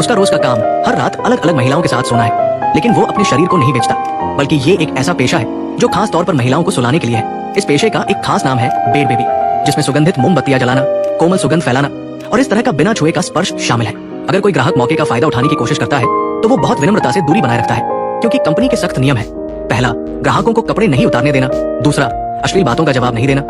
उसका रोज का काम हर रात अलग अलग महिलाओं के साथ सोना है, लेकिन वो अपने शरीर को नहीं बेचता, बल्कि ये एक ऐसा पेशा है जो खास तौर पर महिलाओं को सुलाने के लिए है। इस पेशे का एक खास नाम है बेड बेबी, जिसमें सुगंधित मोमबत्तियां जलाना, कोमल सुगंध फैलाना और इस तरह का बिना छुए का स्पर्श शामिल है। अगर कोई ग्राहक मौके का फायदा उठाने की कोशिश करता है तो वो बहुत विनम्रता से दूरी बनाए रखता है, क्योंकि कंपनी के सख्त नियम है। पहला, ग्राहकों को कपड़े नहीं उतारने देना। दूसरा, अश्लील बातों का जवाब नहीं देना।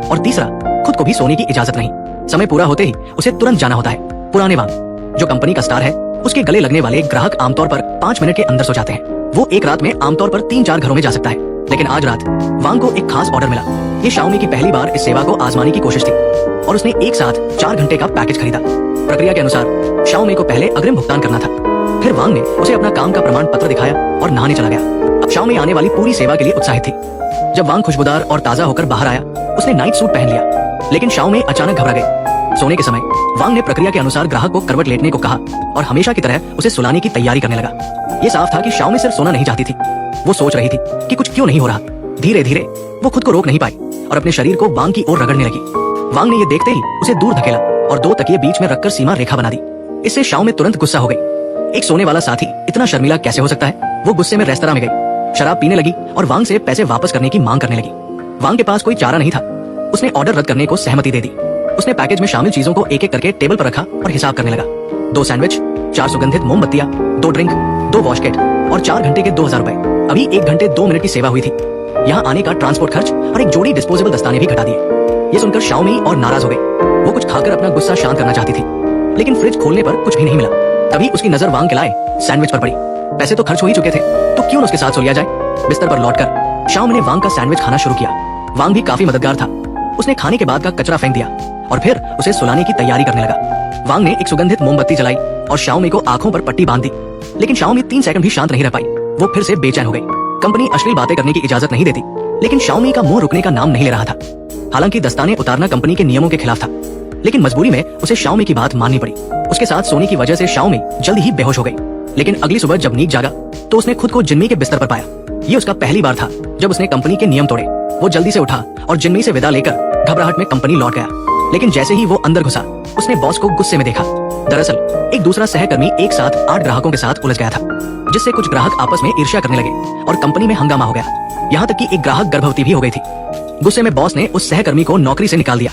और तीसरा, खुद को भी सोने की इजाजत नहीं। समय पूरा होते ही उसे तुरंत जाना होता है। पुराने वांग, जो कंपनी का स्टार है, उसके गले लगने वाले ग्राहक आमतौर पर 5 मिनट के अंदर सो जाते हैं। वो एक रात में आमतौर पर 3-4 घरों में जा सकता है, लेकिन आज रात वांग को एक खास ऑर्डर मिला। ये शाओमी की पहली बार इस सेवा को आजमाने की कोशिश थी और उसने एक साथ 4 घंटे का पैकेज खरीदा। प्रक्रिया के अनुसार शाओमी को पहले अग्रिम भुगतान करना था, फिर वांग ने उसे अपना काम का प्रमाण पत्र दिखाया और नहाने चला गया। अब शाओमी आने वाली पूरी सेवा के लिए उत्साहित थी। जब वांग खुशबूदार और ताजा होकर बाहर आया, उसने नाइट सूट पहन लिया, लेकिन शाओमी अचानक घबरा गई। सोने के समय वांग ने प्रक्रिया के अनुसार ग्राहक को करवट लेटने को कहा और हमेशा की तरह उसे सुलाने की तैयारी करने लगा। ये साफ था कि शाओमी सिर्फ सोना नहीं चाहती थी, वो सोच रही थी कि कुछ क्यों नहीं हो रहा। धीरे धीरे वो खुद को रोक नहीं पाई और अपने शरीर को वांग की ओर रगड़ने लगी। वांग ने ये देखते ही उसे दूर धकेला और 2 तकिए बीच में रखकर सीमा रेखा बना दी। इससे शाओमी तुरंत गुस्सा हो गई। एक सोने वाला साथी इतना शर्मिला कैसे हो सकता है। वो गुस्से में रेस्तरां में गई, शराब पीने लगी और वांग से पैसे वापस करने की मांग करने लगी। वांग के पास कोई चारा नहीं था। उसने ऑर्डर रद्द करने को सहमति दे दी। उसने पैकेज में शामिल चीजों को एक एक करके टेबल पर रखा और हिसाब करने लगा। 2 सैंडविच, 4 सुगंधित मोमबत्तियां, 2 ड्रिंक, 2 वॉशकेट और 4 घंटे के 2000 रुपए। अभी 1 घंटे 2 मिनट की सेवा हुई थी। यहाँ आने का ट्रांसपोर्ट खर्च और एक जोड़ी डिस्पोजेबल दस्ताने भी घटा दिए। ये सुनकर शाओमी और नाराज हो गई। वो कुछ खाकर अपना गुस्सा शांत करना चाहती थी, लेकिन फ्रिज खोलने पर कुछ भी नहीं मिला। तभी उसकी नजर वांग के लाए सैंडविच पर पड़ी। पैसे तो खर्च हो ही चुके थे, तो क्यों न उसके साथ सो लिया जाए। बिस्तर पर लौटकर शाओमी ने वांग का सैंडविच खाना शुरू किया। वांग भी काफी मददगार था। उसने खाने के बाद का कचरा फेंक दिया और फिर उसे सुलाने की तैयारी करने लगा। वांग ने एक सुगंधित मोमबत्ती जलाई और शाओमी को आंखों पर पट्टी बांध दी, लेकिन शाओमी 3 सेकंड भी शांत नहीं रह पाई। वो फिर से बेचैन हो गई। कंपनी अश्लील बातें करने की इजाजत नहीं देती, लेकिन शाओमी का मुंह रुकने का नाम नहीं ले रहा था। हालांकि दस्ताने उतारना कंपनी के नियमों के खिलाफ था, लेकिन मजबूरी में उसे शाओमी की बात माननी पड़ी। उसके साथ सोने की वजह से शाओमी जल्द ही बेहोश हो गई, लेकिन अगली सुबह जब नीक जागा तो उसने खुद को जिन्मी के बिस्तर पर पाया। ये उसका पहली बार था जब उसने कंपनी के नियम तोड़े। वो जल्दी से उठा और जिन्मी से विदा लेकर घबराहट में कंपनी लौट गया, लेकिन जैसे ही वो अंदर घुसा, उसने बॉस को गुस्से में देखा। दरअसल एक दूसरा सहकर्मी एक साथ 8 ग्राहकों के साथ उलझ गया था, जिससे कुछ ग्राहक आपस में ईर्ष्या करने लगे और कंपनी में हंगामा हो गया। यहाँ तक कि एक ग्राहक गर्भवती भी हो गई थी। गुस्से में बॉस ने उस सहकर्मी को नौकरी से निकाल दिया।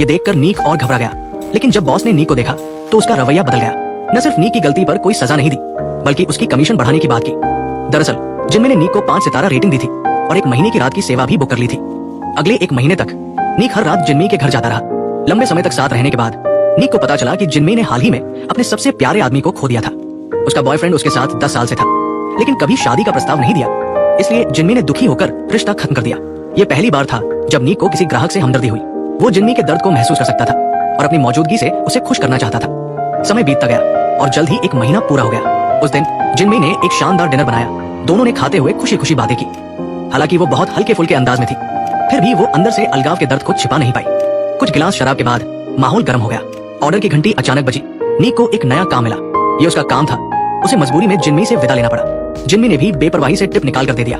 ये देखकर नीक और घबरा गया, लेकिन जब बॉस ने नीक को देखा तो उसका रवैया बदल गया। न सिर्फ नीक की गलती पर कोई सजा नहीं दी, बल्कि उसकी कमीशन बढ़ाने की बात की। दरअसल जिन्मी ने नीक को 5 सितारा रेटिंग दी थी और 1 महीने की रात की सेवा भी बुक कर ली थी। अगले 1 महीने तक नीक हर रात जिन्मी के घर जाता रहा। लंबे समय तक साथ रहने के बाद नीक को पता चला कि जिन्मी ने हाल ही में अपने सबसे प्यारे आदमी को खो दिया था। उसका बॉयफ्रेंड उसके साथ 10 साल से था, लेकिन कभी शादी का प्रस्ताव नहीं दिया। इसलिए जिन्मी ने दुखी होकर रिश्ता खत्म कर दिया। ये पहली बार था जब नीक को किसी ग्राहक से हमदर्दी हुई। वो जिन्मी के दर्द को महसूस कर सकता था और अपनी मौजूदगी से उसे खुश करना चाहता था। समय बीतता गया और जल्द ही 1 महीना पूरा हो गया। उस दिन जिन्मी ने एक शानदार डिनर बनाया। दोनों ने खाते हुए खुशी खुशी बातें की। हालांकि वो बहुत हल्के फुल्के अंदाज में थी, फिर भी वो अंदर से अलगाव के दर्द को छिपा नहीं पाई। कुछ गिलास शराब के बाद माहौल गर्म हो गया। ऑर्डर की घंटी अचानक बजी। नीक को एक नया काम मिला। ये उसका काम था। उसे मजबूरी में जिन्मी से विदा लेना पड़ा। जिन्मी ने भी बेपरवाही से टिप निकाल कर दे दिया,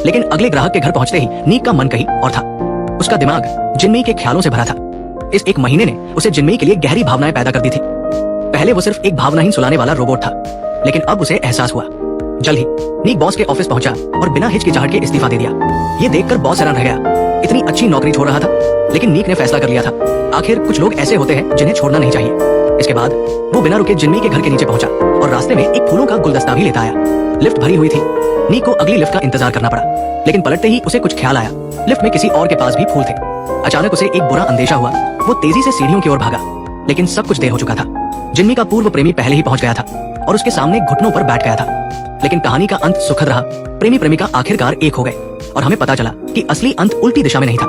लेकिन अगले ग्राहक के घर पहुंचते ही नीक का मन कहीं और था। उसका दिमाग जिन्मी के ख्यालों से भरा था। इस 1 महीने ने उसे जिन्मी के लिए गहरी भावनाएं पैदा कर दी थी। पहले वो सिर्फ एक भावनाहीन सुलाने वाला रोबोट था, लेकिन अब उसे एहसास हुआ। जल्द ही नीक बॉस के ऑफिस पहुंचा और बिना हिचकिचाहट के इस्तीफा दे दिया। ये देखकर बॉस हैरान रह गया। इतनी अच्छी नौकरी छोड़ रहा था, लेकिन नीक ने फैसला कर लिया था। आखिर कुछ लोग ऐसे होते हैं जिन्हें छोड़ना नहीं चाहिए। इसके बाद वो बिना रुके जिन्मी के घर के नीचे पहुंचा और रास्ते में एक फूलों का गुलदस्ता भी लेता आया। लिफ्ट भरी हुई थी। नीक को अगली लिफ्ट का इंतजार करना पड़ा, लेकिन पलटते ही उसे कुछ ख्याल आया। लिफ्ट में किसी और के पास भी फूल थे। अचानक उसे एक बुरा अंदेशा हुआ। वो तेजी से सीढ़ियों की ओर भागा, लेकिन सब कुछ देर हो चुका था। जिन्मी का पूर्व प्रेमी पहले ही पहुंच गया था और उसके सामने घुटनों पर बैठ गया था। लेकिन कहानी का अंत सुखद रहा। प्रेमी प्रेमिका आखिरकार एक हो गए और हमें पता चला कि असली अंत उल्टी दिशा में नहीं था।